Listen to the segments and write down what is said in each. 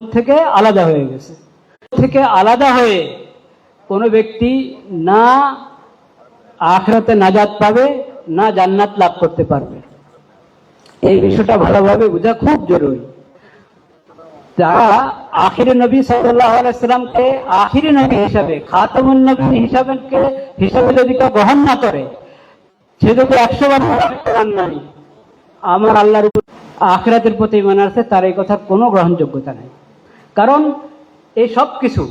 থেকে আলাদা হয়ে গেছে। থেকে আলাদা হয়ে কোনো ব্যক্তি না আখিরাতে নাজাত পাবে, না জান্নাত লাভ করতে পারবে। এই বিষয়টা ভালোভাবে বোঝা খুব জরুরি। যারা আখিরে নবী সাল্লাল্লাহু আলাইহি সাল্লামকে আখিরে নবী হিসাবে, খাতামুন নবী হিসাবে যদি কেউ গ্রহণ না করে, সে যদি 100 বার কোরআন মানি, আমার আল্লাহর উপর আখিরাতের প্রতি ঈমান আছে, তার এই কথার কোনো গ্রহণযোগ্যতা নেই। কারণ এই সব কিছু,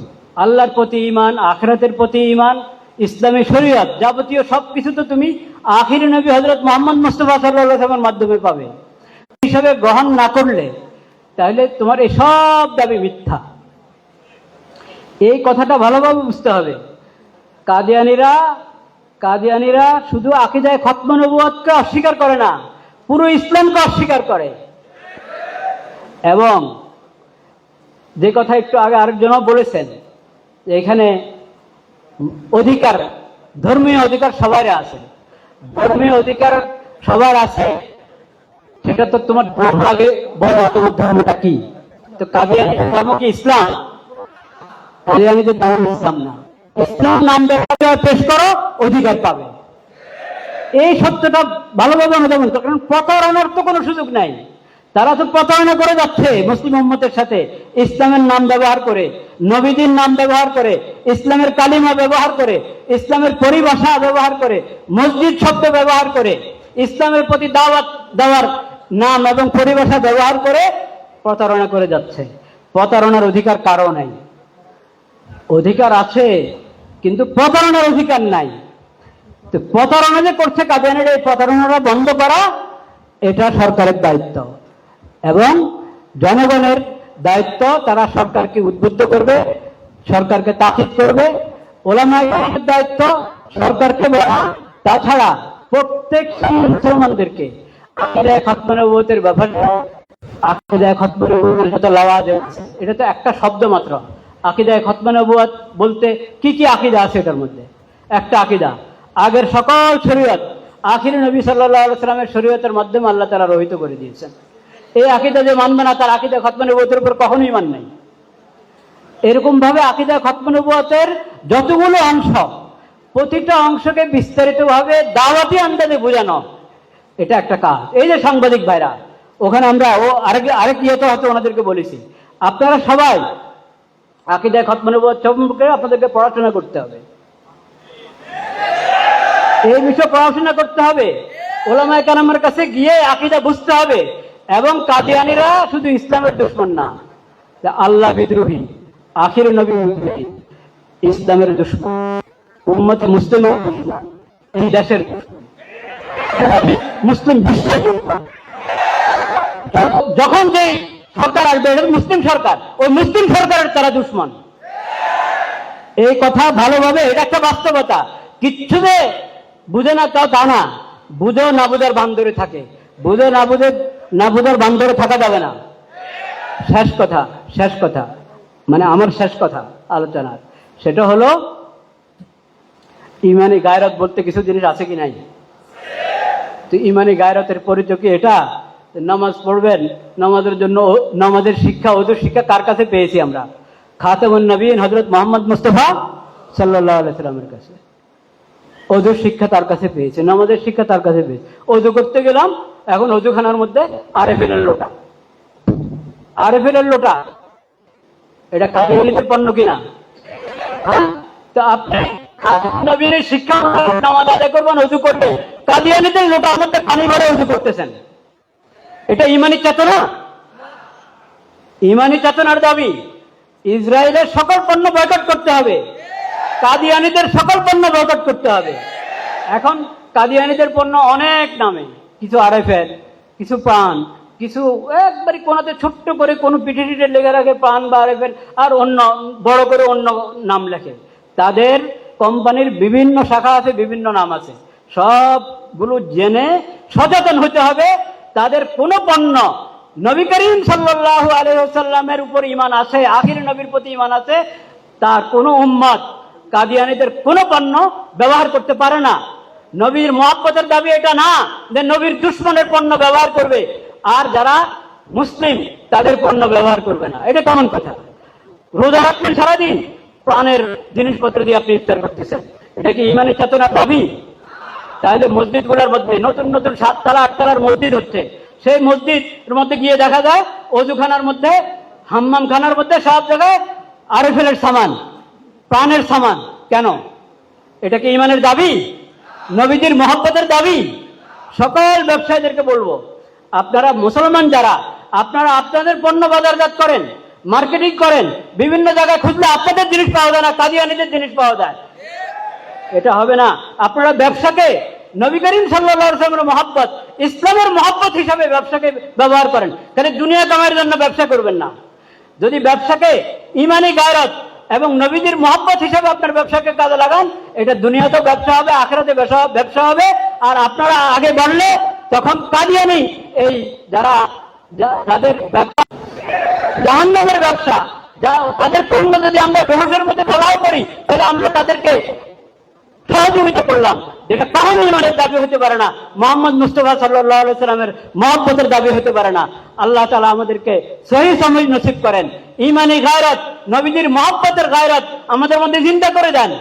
আল্লাহর প্রতি ঈমান, আখিরাতের প্রতি ঈমান, ইসলামী শরীয়ত, যাবতীয় সবকিছু তো তুমি আখিরে নবী হযরত মুহাম্মদ মুস্তাফা সাল্লাল্লাহু আলাইহি ওয়াসাল্লামের মাধ্যমে পাবে। হিসাবে গ্রহণ না করলে তাহলে তোমার এই সব দাবি মিথ্যা। এই কথাটা ভালোভাবে বুঝতে হবে। কাদিয়ানীরা শুধু আকীদায়ে খতম নবুয়তকে অস্বীকার করে না, পুরো ইসলামকে অস্বীকার করে। এবং যে কথা একটু আগে আরেকজনও বলেছেন, যে এখানে অধিকার, ধর্মীয় অধিকার সবার আছে, ধর্মীয় অধিকার সবার আছে, সেটা তো তোমার আগে বলো তোমার ধর্মটা কি? তো কাদিয়ানীর ধর্ম কি ইসলাম? কাদিয়ানীদের ধর্ম ইসলাম না। ইসলাম নাম পেশ করো, অধিকার পাবে। এই সত্যটা ভালোভাবে অনুধাবন করো, কারণ প্রতারণার তো কোনো সুযোগ নাই। তারা তো প্রতারণা করে যাচ্ছে মুসলিম উম্মতের সাথে, ইসলামের নাম ব্যবহার করে, নবীদের নাম ব্যবহার করে, ইসলামের কালিমা ব্যবহার করে, ইসলামের পরিভাষা ব্যবহার করে, মসজিদ শব্দ ব্যবহার করে, ইসলামের প্রতি দাওয়াত দেওয়ার নাম এবং পরিভাষা ব্যবহার করে প্রতারণা করে যাচ্ছে। প্রতারণার অধিকার কারও নাই। অধিকার আছে, কিন্তু প্রতারণার অধিকার নাই। তো প্রতারণা যে করছে কাদিয়ানীরা, এই প্রতারণাটা বন্ধ করা এটা সরকারের দায়িত্ব এবং জনগণের দায়িত্ব। তারা সরকারকে উদ্বুদ্ধ করবে, সরকারকে তাকিদ করবে। ওলামায়ে কেরামের দায়িত্ব সরকারকে বলা, তাছাড়া প্রত্যেক মুসলমানদেরকে আকীদায়ে খতম নবুয়তের ব্যাপারে, আকীদায়ে খতম নবুয়তের সাথে লাওয়াজ আছে। এটা তো একটা শব্দ মাত্র। আকীদায়ে খতম নবুয়ত বলতে কি কি আকীদা আছে? এটার মধ্যে একটা আকীদা, আগের সকল শরীয়ত আখিরে নবী সাল্লাল্লাহু আলাইহি ওয়াসাল্লামের শরীয়তের মাধ্যমে আল্লাহ তাআলা রহিত করে দিয়েছেন। এই আকীদা যে মানবে না, তার আকীদা খতম নবুয়তের উপর কখনোই ঈমান নাই। এরকম ভাবে আকীদা খতম নবুয়তের যতগুলো অংশ, প্রতিটা অংশকে বিস্তারিতভাবে দাওয়াতি আন্দাজে বোঝানো, এটা একটা কাজ। এই যে সাংবাদিক ভাইরা, ওখানে আমরা আরেক ইয়েতে হয়তো ওনাদেরকে বলেছি, আপনারা সবাই আকীদা খতম নবুয়ত সম্পর্কে আপনাদেরকে পড়াশোনা করতে হবে। এই বিষয়ে পড়াশোনা করতে হবে, ওলামায়ে কেরামের কাছে গিয়ে আকীদা বুঝতে হবে। এবং কাদিয়ানীরা শুধু ইসলামের দুশমন না, আল্লাহ বিদ্রোহী, আখিরে নবী বিদ্রোহী, ইসলামের দুশমন, উম্মতে মুসলিম, এই দেশের মুসলিম বিশ্বের। যখন যে সরকার আসবে, এটা মুসলিম সরকার, ওই মুসলিম সরকারের তারা দুশমন। এই কথা ভালোভাবে, এটা একটা বাস্তবতা। কিচ্ছু যে বুঝে না তাও তা না, বুঝেও না বুঝার বান্দরে থাকে, বুঝে না বুঝার বান্দরে থাকা যাবে না। শেষ কথা মানে আমার শেষ কথা আলোচনার, সেটা হলো ইমানি গায়রত বলতে কিছু জিনিস আছে কি নাই? তো ইমানি গায়রতের পরিচয় কি এটা? নামাজ পড়বেন, নামাজের জন্য নামাজের শিক্ষা, ওযুর শিক্ষা কার কাছে পেয়েছি আমরা? খাতামুন নবীয়িন হযরত মুহাম্মদ মুস্তাফা সাল্লাল্লাহু আলাইহি ওয়াসাল্লামের কাছে। ওযুর শিক্ষা তার কাছে পেয়েছে, নামাজের শিক্ষা তার কাছে পেয়েছে। ওযু করতে গেলাম, এখন ওযুখানার মধ্যে আরএফএলের লোটা, এটা কাদিয়ানীদের পণ্য কিনা? তো আপনি নবীর শিক্ষা নামাজ আদায় করবেন, ওযু করবেন, কাদিয়ানীদের লোটার মধ্যে পানি ভরে ওযু করতেছেন। এটা ঈমানি চেতনা? ঈমানি চেতনার দাবি ইসরায়েলের সকল পণ্য বয়কট করতে হবে, কাদিয়ানীদের সকল পণ্য বয়কট করতে হবে। এখন কাদিয়ানীদের পণ্য অনেক নামে, কিছু আরএফএল, কিছু প্রাণ, কিছু একবারে কোনাতে ছোট্ট করে কোনো পিঠে লেগে রাখে প্রাণ বা আরএফএল, আর অন্য বড় করে অন্য নাম লেখে। তাদের কোম্পানির বিভিন্ন শাখা আছে, বিভিন্ন নাম আছে। সবগুলো জেনে সচেতন হতে হবে। তাদের কোনো পণ্য নবী করিম সাল্লাল্লাহু আলাইহি ওয়াসাল্লামের উপর ঈমান আছে, আখির নবীর প্রতি ঈমান আছে, তার কোনো উম্মত কাদিয়ানীদের কোনো পণ্য ব্যবহার করতে পারে না। নবীর মুহাব্বতের দাবি এটা না যে নবীর দুশমনের পণ্য ব্যবহার করবে। আর যারা মুসলিম তাদের পণ্য ব্যবহার করবে না। এটা কেমন কথা? রোজা রাখবেন সারাদিন, প্রাণের জিনিসপত্র দিয়ে আপনি ইফতার করতেছেন, এটা কি ইমানের চেতনার দাবি? তাহলে মসজিদগুলোর মধ্যে নতুন নতুন 7 তলা 8 তলার মসজিদ হচ্ছে, সেই মসজিদের মধ্যে গিয়ে দেখা যায় অজুখানার মধ্যে, হাম্মাম খানার মধ্যে সব জায়গায় আরএফএলের সামান, প্রাণের সামান। কেন? এটা কি ইমানের দাবি? নবীজির মহব্বতের দাবি? সকল ব্যবসায়ীদেরকে বলবো, আপনারা মুসলমান যারা, আপনারা আপনাদের পণ্য বাজারজাত করেন, মার্কেটিং করেন, বিভিন্ন জায়গায় খুঁজলে আপনাদের জিনিস পাওয়া যায় না, কাদিয়ানীদের জিনিস পাওয়া যায়। এটা হবে না। আপনারা ব্যবসাকে নবী করিম সাল্লাল্লাহু আলাইহি ওয়াসাল্লামের মহব্বত, ইসলামের মহব্বত হিসাবে ব্যবসাকে ব্যবহার করেন, তাহলে দুনিয়া কামাইয়ের জন্য ব্যবসা করবেন না। যদি ব্যবসাকে ইমানি গায়রত এবং নবীজির মহব্বত হিসাবে আপনার ব্যবসাকে কাজে লাগান, এটা দুনিয়াতেও ব্যবসা হবে, আখিরাতে ব্যবসা হবে। আর আপনারা আগে বাড়লে তখন কাদিয়ানী, এই যাদের ব্যবসা জাহান্নামের ব্যবসা, তাদের পণ্য যদি আমরা ব্যবসার মধ্যে ফেলাও করি, তাহলে আমরা তাদেরকে সহযোগিতা করলাম, যেটা কখনো ইমানের দাবি হতে পারে না, মোহাম্মদ মুস্তাফা সাল্লাল্লাহু আলাইহি সাল্লামের মহব্বতের দাবি হতে পারে না। আল্লাহ তাআলা আমাদেরকে সহি সমঝ নসিব করেন, ইমানি গায়রত, নবীজির মহব্বতের গায়রত আমাদের মধ্যে জিন্দা করে দেন।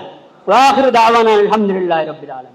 ওয়া আখিরু দাওয়ানা আলহামদুলিল্লাহি রাব্বিল আলামিন।